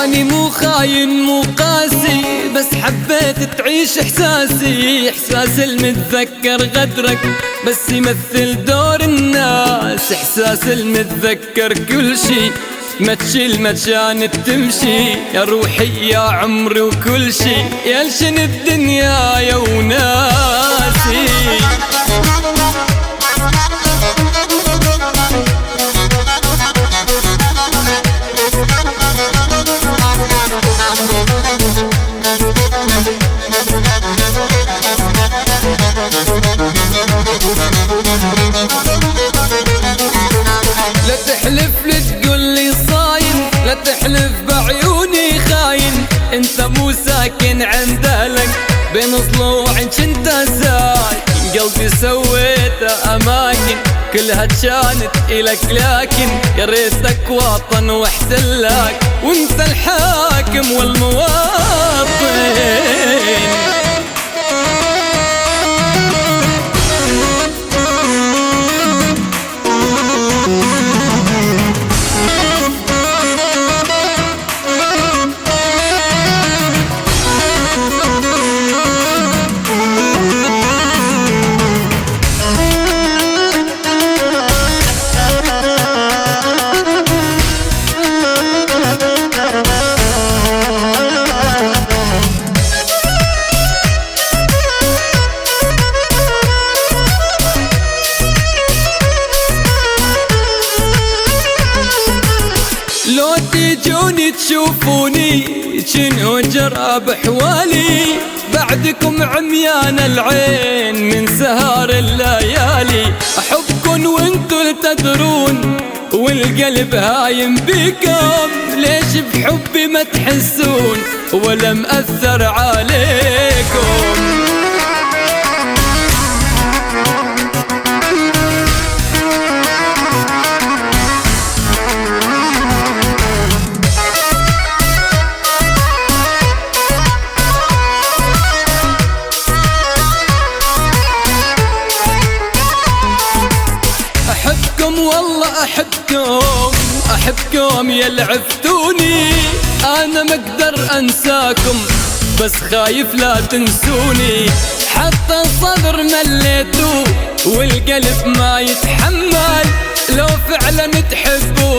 أني مو خاين مو قاسي، بس حبيت تعيش إحساسي، إحساس المتذكر غدرك بس يمثل دور الناس، إحساس المتذكر كل شي ما تشيل ما كانت تمشي، يا روحي يا عمري وكل شي يلشن الدنيا يا وناسي. لا تحلف لي تقول لي صايم، لا تحلف بعيوني خاين، انت مو ساكن عند اهلك بين ضلوعك انت ساكن، قلبي سويته اماكن كلها كانت الك، لكن يا ريتك وطن واحتلك وانت الحاكم والمواطن. لو تيجوني تشوفوني شنو جرى بحوالي، بعدكم عميان العين من سهر الليالي، أحبكن وانتو تدرون والقلب هايم بيكم، ليش بحبي ما تحسون ولا مأثر عليكم؟ والله أحبكم يا اللي عفتوني، أنا ما أقدر أنساكم بس خايف لا تنسوني، حتى الصدر مليتو والقلب ما يتحمل، لو فعلا تحبوا